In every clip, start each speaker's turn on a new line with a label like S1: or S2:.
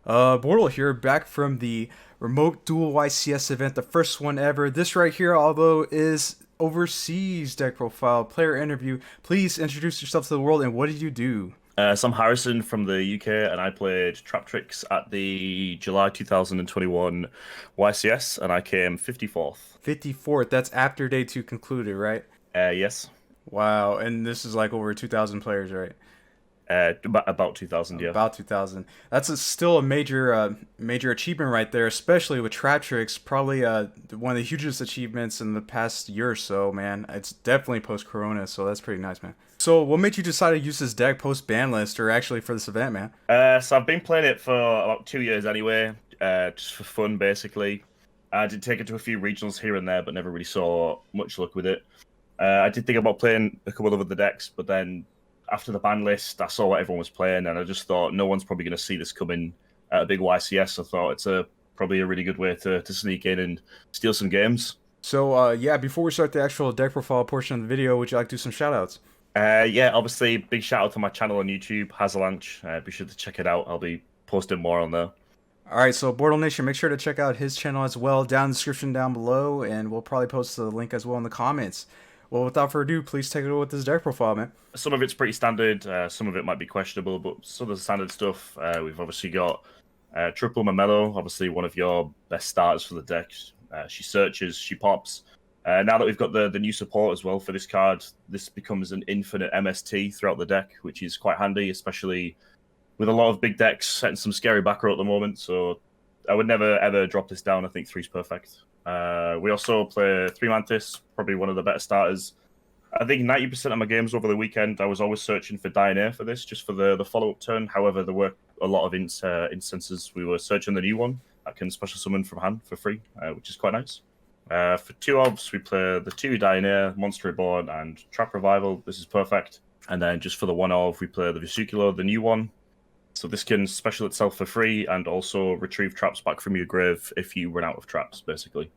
S1: BORTLE here, back from the remote Duel YCS event, the first one ever. This right here, although is overseas deck profile, player interview. Please introduce yourself to the world and what did you do?
S2: So I'm Harrison from the UK, and I played Traptrix at the July 2021 YCS, and I came 54th.
S1: 54th, that's after day 2 concluded, right?
S2: Yes,
S1: Wow, and this is like over 2,000 players, right?
S2: about 2000, yeah.
S1: About 2,000. That's still a major achievement right there, especially with Traptrix. Probably one of the hugest achievements in the past year or so, man. It's definitely post-Corona, so that's pretty nice, man. So, what made you decide to use this deck post-ban list, or actually for this event, man?
S2: So I've been playing it for about 2 years anyway, just for fun, basically. I did take it to a few regionals here and there, but never really saw much luck with it. I did think about playing a couple of other decks, but then after the ban list, I saw what everyone was playing, and I just thought no one's probably going to see this coming at a big YCS. I thought it's probably a really good way to sneak in and steal some games.
S1: So, yeah, before we start the actual deck profile portion of the video, would you like to do some shoutouts?
S2: Yeah, obviously, big shout out to my channel on YouTube, Hazalanch. Be sure to check it out. I'll be posting more on there.
S1: Alright, so Bortle Nation, make sure to check out his channel as well down in the description down below, and we'll probably post the link as well in the comments. Well, without further ado, please take it away with this deck profile, man.
S2: Some of it's pretty standard, some of it might be questionable, but some of the standard stuff, we've obviously got Triple Mamelo, obviously one of your best starters for the deck. She searches, she pops. Now that we've got the new support as well for this card, this becomes an infinite MST throughout the deck, which is quite handy, especially with a lot of big decks setting some scary back row at the moment. So I would never ever drop this down. I think three's perfect. We also play three Mantis, probably one of the better starters. I think 90% of my games over the weekend, I was always searching for Diana for this, just for the follow-up turn. However, there were a lot of instances we were searching the new one that can special summon from hand for free, which is quite nice. For two obs, we play the two Diana, Monster Reborn, and Trap Revival. This is perfect. And then just for the one of, we play the Vesicular, the new one. So this can special itself for free and also retrieve traps back from your grave if you run out of traps, basically.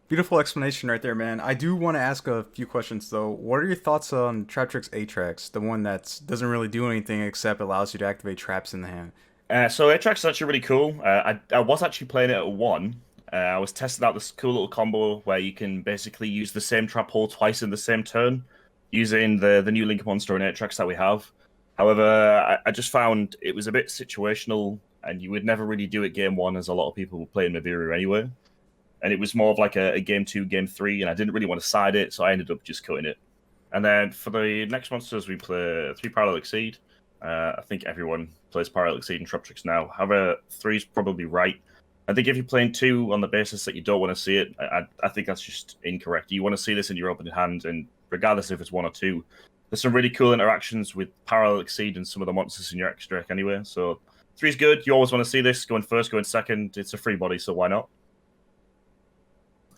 S1: Beautiful explanation right there, man. I do want to ask a few questions, though. What are your thoughts on Traptrix Atrax, the one that doesn't really do anything except allows you to activate traps in the hand?
S2: So Atrax is actually really cool. I was actually playing it at one. I was testing out this cool little combo where you can basically use the same trap hole twice in the same turn using the new Link Monster and Atrax that we have. However, I just found it was a bit situational, and you would never really do it game one, as a lot of people were playing Maviru anyway. And it was more of like a game two, game three, and I didn't really want to side it, so I ended up just cutting it. And then for the next monsters, we play three Parallel Exceed. I think everyone plays Parallel Exceed and Traptrix now. However, three's probably right. I think if you're playing two on the basis that you don't want to see it, I think that's just incorrect. You want to see this in your opening hand, and regardless if it's one or two, there's some really cool interactions with Parallel Exceed and some of the monsters in your extra deck anyway. So three's good. You always want to see this. Going first, going second. It's a free body, so why not?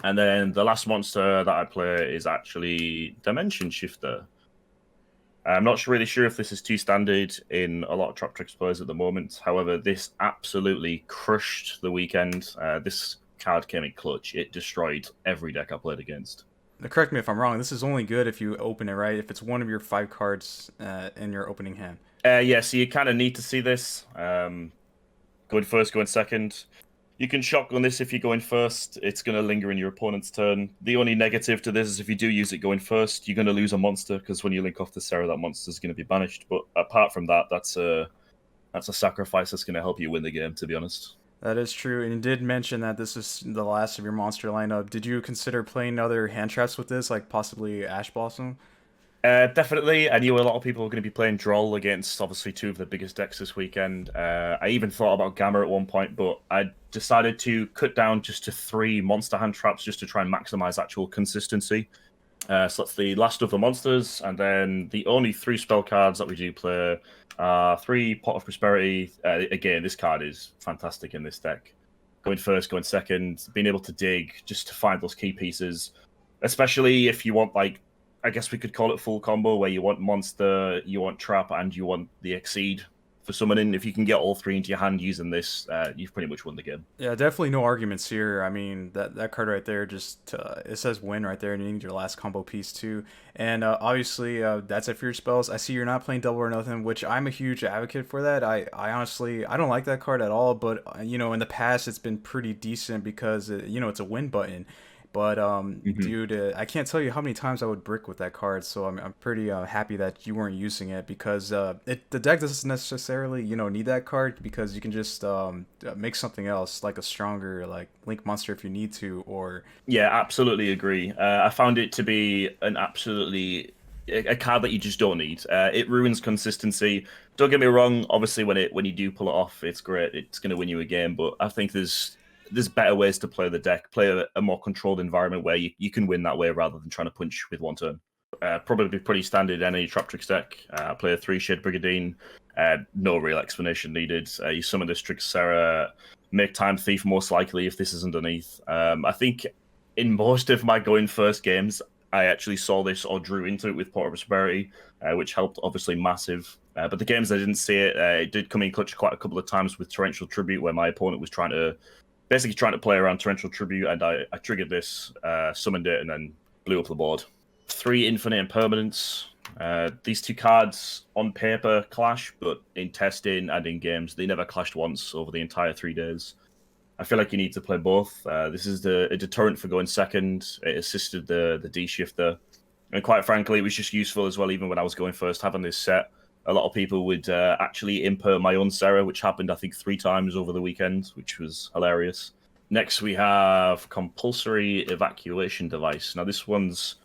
S2: And then the last monster that I play is actually Dimension Shifter. I'm not really sure if this is too standard in a lot of Traptrix players at the moment. However, this absolutely crushed the weekend. This card came in clutch. It destroyed every deck I played against.
S1: Now, correct me if I'm wrong. This is only good if you open it, right? If it's one of your 5 cards in your opening hand.
S2: Yeah, so you kind of need to see this. Going first, going second. You can shotgun this if you're going first. It's going to linger in your opponent's turn. The only negative to this is if you do use it going first, you're going to lose a monster, because when you link off the Sarah, that monster is going to be banished. But apart from that, that's a sacrifice that's going to help you win the game, to be honest.
S1: That is true, and you did mention that this is the last of your monster lineup. Did you consider playing other hand traps with this, like possibly Ash Blossom?
S2: Definitely. I knew a lot of people were going to be playing Droll against, obviously, two of the biggest decks this weekend. I even thought about Gamma at one point, but I decided to cut down just to 3 monster hand traps just to try and maximize actual consistency. So that's the last of the monsters, and then the only 3 spell cards that we do play are 3 Pot of Prosperity. Again, this card is fantastic in this deck. Going first, going second, being able to dig just to find those key pieces, especially if you want, like, I guess we could call it full combo, where you want monster, you want trap, and you want the exceed for summoning. If you can get all three into your hand using this, you've pretty much won the game.
S1: Yeah, definitely no arguments here. I mean, that card right there just it says win right there, and you need your last combo piece too. And obviously, that's it for your spells. I see you're not playing double or nothing, which I'm a huge advocate for that. I honestly I don't like that card at all, but in the past it's been pretty decent because it's a win button. But
S2: Hmm.
S1: dude, I can't tell you how many times I would brick with that card. So I'm pretty happy that you weren't using it because the deck doesn't necessarily need that card because you can just make something else like a stronger like Link monster if you need to or
S2: Yeah, absolutely agree. I found it to be an absolutely a card that you just don't need. It ruins consistency. Don't get me wrong. Obviously, when you do pull it off, it's great. It's going to win you a game. But I think there's better ways to play the deck. Play a more controlled environment where you can win that way rather than trying to punch with one turn. Probably pretty standard any Traptrix deck. Play a 3-shade Brigadine. No real explanation needed. You summon this Trixera. Make Time Thief most likely if this is underneath. I think in most of my going first games, I actually saw this or drew into it with Port of Prosperity, which helped obviously massive. But the games I didn't see it, it did come in clutch quite a couple of times with Torrential Tribute, where my opponent was basically trying to play around Torrential Tribute, and I triggered this, summoned it, and then blew up the board. 3 Infinite Impermanence. These two cards on paper clash, but in testing and in games, they never clashed once over the entire 3 days. I feel like you need to play both. This is a deterrent for going second. It assisted the D shifter, and quite frankly, it was just useful as well. Even when I was going first, having this set, a lot of people would actually imper my own Sarah, which happened I think 3 times over the weekend, which was hilarious. Next, we have Compulsory Evacuation Device. Now, this one's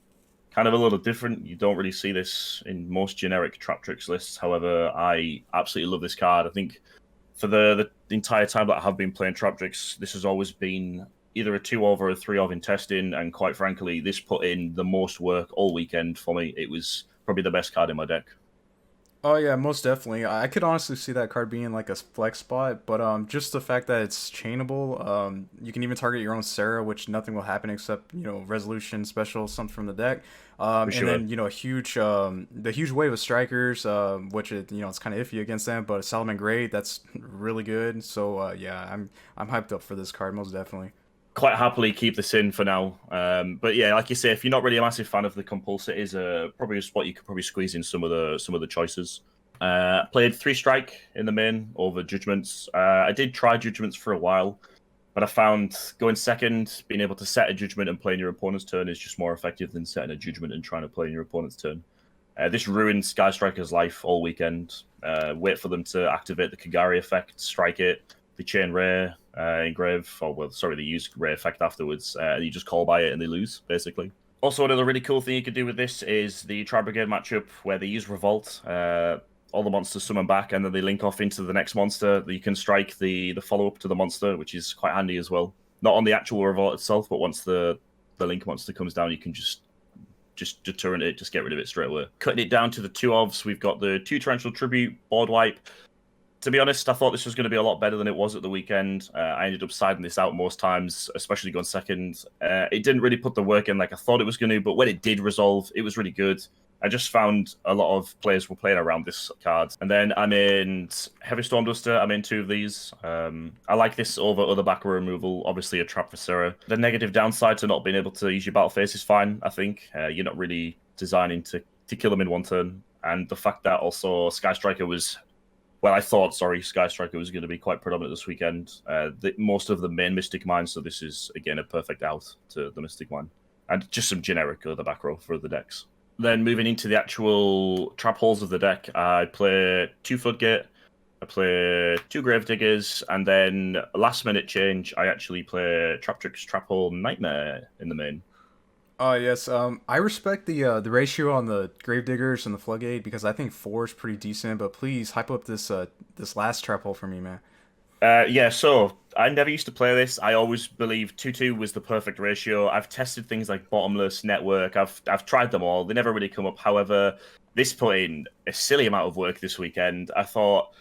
S2: kind of a little different. You don't really see this in most generic Traptrix lists. However, I absolutely love this card. I think for the entire time that I have been playing Traptrix, this has always been either a 2 of or a 3 of in testing, and quite frankly, this put in the most work all weekend for me. It was probably the best card in my deck.
S1: Oh yeah, most definitely. I could honestly see that card being like a flex spot, but just the fact that it's chainable, you can even target your own Sarah, which nothing will happen except resolution special something from the deck,
S2: For
S1: and
S2: sure.
S1: then a huge the huge wave of strikers, which it's kind of iffy against them, but Solomon Great that's really good. So yeah, I'm hyped up for this card most definitely.
S2: Quite happily keep this in for now. But yeah, like you say, if you're not really a massive fan of the Compulse, it is probably a spot you could probably squeeze in some of the choices. Played 3 strike in the main over Judgments. I did try Judgments for a while, but I found going second, being able to set a Judgment and play in your opponent's turn is just more effective than setting a Judgment and trying to play in your opponent's turn. This ruined Sky Striker's life all weekend. Wait for them to activate the Kagari effect, strike it, they chain rare, engrave, or well, sorry, they use rare effect afterwards, and you just call by it and they lose, basically. Also, another really cool thing you could do with this is the Tri Brigade matchup where they use Revolt. All the monsters summon back, and then they link off into the next monster. You can strike the follow up to the monster, which is quite handy as well. Not on the actual Revolt itself, but once the link monster comes down, you can just deterrent it, just get rid of it straight away. Cutting it down to the 2 ofs, we've got the 2 Torrential Tribute, board wipe. To be honest, I thought this was going to be a lot better than it was at the weekend. I ended up siding this out most times, especially going second. It didn't really put the work in like I thought it was going to, but when it did resolve, it was really good. I just found a lot of players were playing around this card. And then I'm in Heavy Storm Duster. I'm in 2 of these. I like this over other back row removal. Obviously, a trap for Sarah. The negative downside to not being able to use your battle phase is fine, I think. You're not really designing to kill them in one turn. And the fact that also Sky Striker was I thought, Sky Striker was going to be quite predominant this weekend. Most of the main Mystic Mine, so this is, again, a perfect out to the Mystic Mine. And just some generic other back row for the decks. Then moving into the actual trap holes of the deck, I play 2 Floodgate, I play 2 Gravediggers, and then last minute change, I actually play Traptrix Trap Hole Nightmare in the main.
S1: Oh yes, I respect the ratio on the Gravediggers and the Floodgate because I think 4 is pretty decent. But please hype up this last trap hole for me, man.
S2: Yeah, so I never used to play this. I always believed 2-2 was the perfect ratio. I've tested things like Bottomless, Network. I've tried them all. They never really come up. However, this put in a silly amount of work this weekend. I thought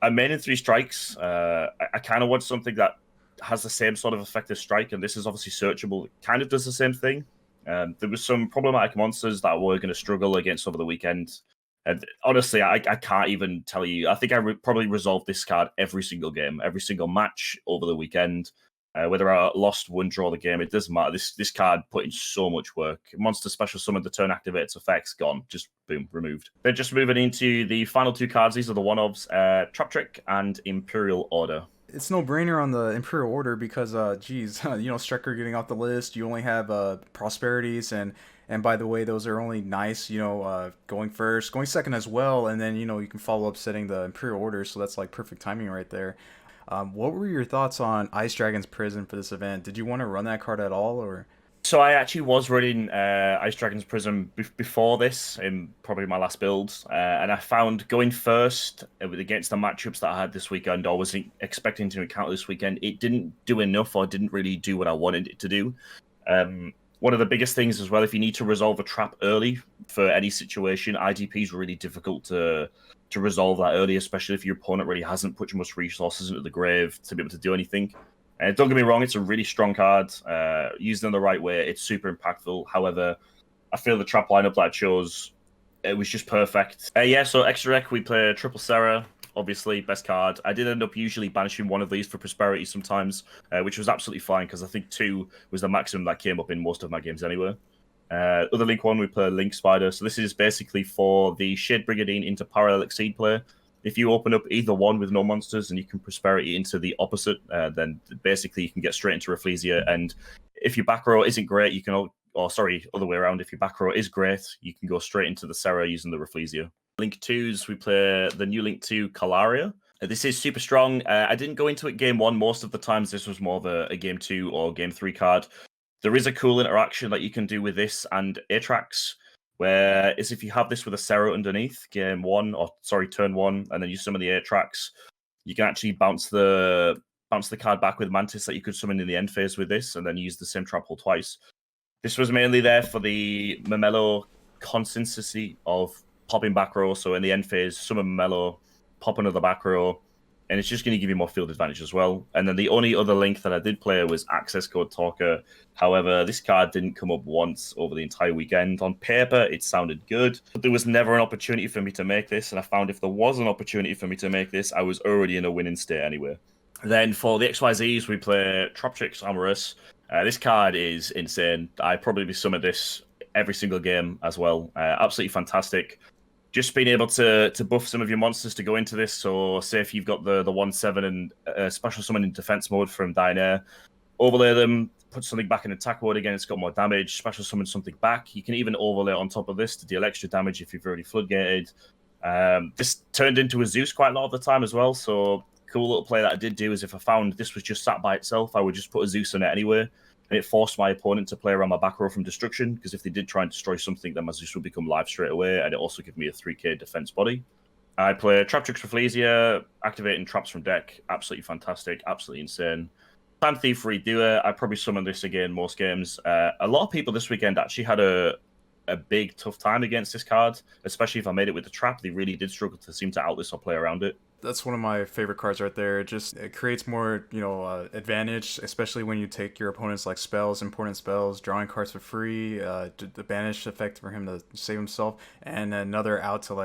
S2: I'm maining 3 strikes. I kind of want something that has the same sort of effect as strike, and this is obviously searchable. It kind of does the same thing. There was some problematic monsters that were going to struggle against over the weekend. And honestly, I can't even tell you. I think I probably resolved this card every single game, every single match over the weekend. Whether I lost, won, draw the game, it doesn't matter. This card put in so much work. Monster special summon, the turn activates effects, gone. Just boom, removed. Then just moving into the final two cards. These are the one-ofs, Traptrix and Imperial Order.
S1: It's no brainer on the Imperial Order because, geez, Strecker getting off the list. You only have prosperities, and by the way, those are only nice. Going first, going second as well, and then you can follow up setting the Imperial Order. So that's like perfect timing right there. What were your thoughts on Ice Dragon's Prison for this event? Did you want to run that card at all, or?
S2: So I actually was running Ice Dragon's Prism before this, in probably my last build, and I found going first against the matchups that I had this weekend, or was expecting to encounter this weekend, it didn't do enough, or didn't really do what I wanted it to do. One of the biggest things as well, if you need to resolve a trap early for any situation, IDP is really difficult to resolve that early, especially if your opponent really hasn't put much resources into the grave to be able to do anything. Don't get me wrong, it's a really strong card. Used in the right way, it's super impactful. However, I feel the trap lineup that I chose, it was just perfect. So extra deck, we play Triple Serra, obviously, best card. I did end up usually banishing one of these for Prosperity sometimes, which was absolutely fine, because I think 2 was the maximum that came up in most of my games anyway. Other Link 1, we play Link Spider. So this is basically for the Shade Brigadine into Parallel Exceed play. If you open up either one with no monsters and you can Prosperity into the opposite, then basically you can get straight into Rafflesia. And if your back row isn't great, you can, other way around. If your back row is great, you can go straight into the Serra using the Rafflesia. Link 2s, we play the new Link 2 Calaria. This is super strong. I didn't go into it game 1. Most of the times this was more of a game 2 or game 3 card. There is a cool interaction that you can do with this and Atrax, where is if you have this with a Serra underneath, turn 1, and then you summon the Atrax, you can actually bounce the card back with Mantis that you could summon in the end phase with this, and then use the same trap hole twice. This was mainly there for the Mamelo consistency of popping back row, so in the end phase, summon Mamelo, pop another back row, and it's just going to give you more field advantage as well. And then the only other link that I did play was Access Code Talker. However, this card didn't come up once over the entire weekend. On paper, it sounded good, but there was never an opportunity for me to make this, and I found if there was an opportunity for me to make this, I was already in a winning state anyway. Then for the XYZs, we play Traptrix Amorous. This card is insane. I probably summon this every single game as well. Absolutely fantastic. Just being able to buff some of your monsters to go into this. So say if you've got the 1/7 and special summon in defense mode from Dynair, overlay them, put something back in attack mode again, it's got more damage, special summon something back. You can even overlay on top of this to deal extra damage if you've already floodgated. This turned into a Zeus quite a lot of the time as well, so cool little play that I did do is if I found this was just sat by itself, I would just put a Zeus on it anyway, and it forced my opponent to play around my back row from destruction, because if they did try and destroy something, then my Zeus would become live straight away, and it also gave me a 3k defense body. I play Traptrix Rafflesia, activating traps from deck, absolutely fantastic, absolutely insane. Time Thief Redo it, I probably summon this again most games. A lot of people this weekend actually had a big tough time against this card, especially if I made it with the trap. They really did struggle to seem to outlist or play around it.
S1: That's one of my favorite cards right there. It creates more, advantage, especially when you take your opponent's like spells, important spells, drawing cards for free, the banish effect for him to save himself, and another out to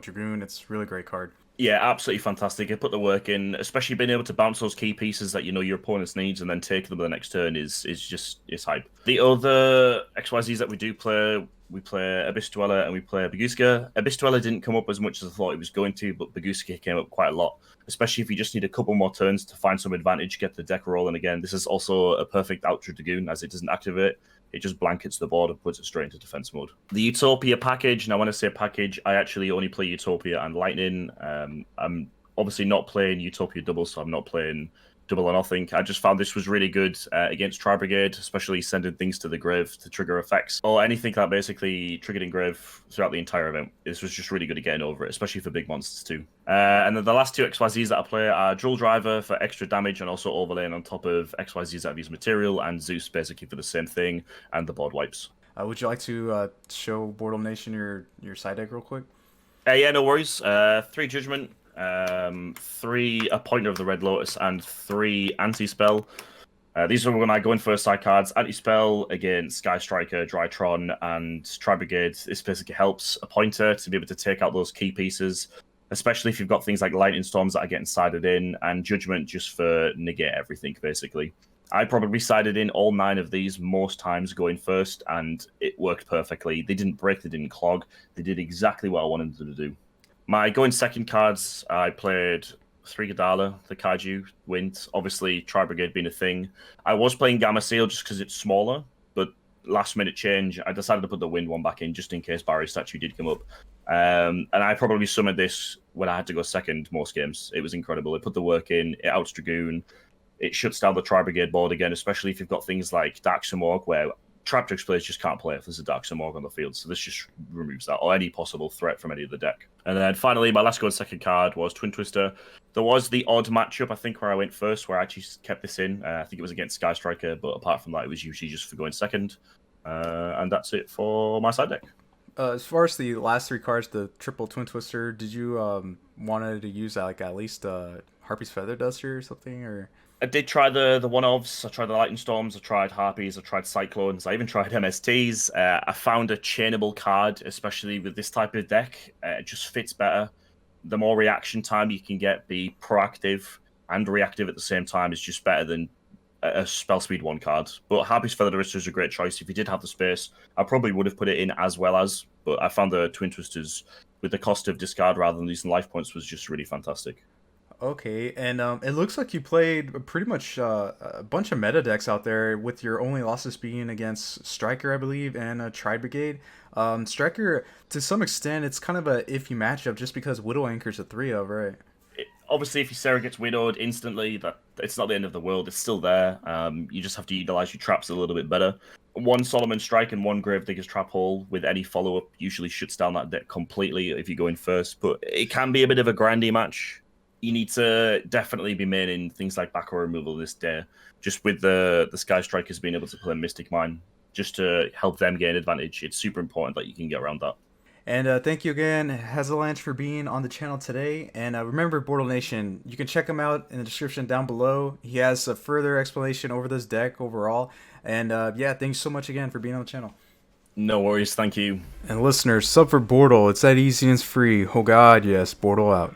S1: Dragoon. It's a really great card.
S2: Yeah, absolutely fantastic. I put the work in, especially being able to bounce those key pieces that your opponent's needs and then take them the next turn is hype. The other XYZs that we do play, we play Abyss Dweller and we play Baguska. Abyss Dweller didn't come up as much as I thought it was going to, but Baguska came up quite a lot, especially if you just need a couple more turns to find some advantage, get the deck rolling again. This is also a perfect out to Dragoon as it doesn't activate. It just blankets the board and puts it straight into defense mode. The Utopia package, and I want to say package, I actually only play Utopia and Lightning. I'm obviously not playing Utopia double, so I'm not playing double or nothing. I just found this was really good against Tri Brigade, especially sending things to the grave to trigger effects, or anything that basically triggered in grave throughout the entire event. This was just really good at getting over it, especially for big monsters too. And then the last two XYZs that I play are Drill Driver for extra damage and also overlaying on top of XYZs that have used material, and Zeus basically for the same thing, and the board wipes.
S1: Would you like to show BORTLE Nation your side deck real quick?
S2: Yeah, no worries. 3 Judgment, 3 Appointer of the Red Lotus, and 3 Anti-Spell. These are when I go in first side cards. Anti-spell against Sky Striker, Drytron, and Tri-Brigade. This basically helps a pointer to be able to take out those key pieces, especially if you've got things like Lightning Storms that are getting sided in, and Judgment just for negate everything, basically. I probably sided in all 9 of these most times going first, and it worked perfectly. They didn't break, they didn't clog. They did exactly what I wanted them to do. My going second cards, I played 3 Gadala, the Kaiju, Wind, obviously Tri-Brigade being a thing. I was playing Gamma Seal just because it's smaller, but last minute change, I decided to put the Wind one back in just in case Barry's statue did come up. And I probably summoned this when I had to go second most games. It was incredible. It put the work in, it outs Dragoon, it shuts down the Tri-Brigade board again, especially if you've got things like Dark Samorg, where Traptrix players just can't play if there's a Dark Samorg on the field, so this just removes that, or any possible threat from any of the deck. And then finally, my last go and second card was Twin Twister. There was the odd matchup, I think, where I went first, where I actually kept this in. I think it was against Sky Striker, but apart from that, it was usually just for going second. And that's it for my side deck.
S1: As far as the last 3 cards, the triple Twin Twister, did you wanted to use like at least Harpy's Feather Duster or something, or?
S2: I did try the one-offs. I tried the Lightning Storms. I tried Harpies. I tried Cyclones. I even tried MSTs. I found a chainable card, especially with this type of deck. It just fits better. The more reaction time you can get, be proactive and reactive at the same time, is just better than a spell speed 1 card. But Harpy's Feather Duster is a great choice. If you did have the space, I probably would have put it in as well as. But I found the Twin Twisters, with the cost of discard rather than losing life points, was just really fantastic.
S1: Okay, and it looks like you played pretty much a bunch of meta decks out there, with your only losses being against Striker, I believe, and Tri-Brigade. Striker, to some extent, it's kind of a iffy matchup just because Widow Anchor's a 3-of, right?
S2: Obviously, if your Sarah gets widowed instantly, it's not the end of the world. It's still there. You just have to utilize your traps a little bit better. 1 Solomon Strike and 1 Gravedigger's Trap Hole with any follow-up usually shuts down that deck completely if you go in first. But it can be a bit of a grindy match. You need to definitely be maining things like back row removal this day, just with the Sky Strikers being able to play Mystic Mine, just to help them gain advantage. It's super important that you can get around that.
S1: And thank you again, Hazelange, for being on the channel today. And remember, Bortle Nation, you can check him out in the description down below. He has a further explanation over this deck overall. And yeah, thanks so much again for being on the channel.
S2: No worries, thank you.
S1: And listeners, sub for Bortle. It's that easy and it's free. Oh god, yes, Bortle out.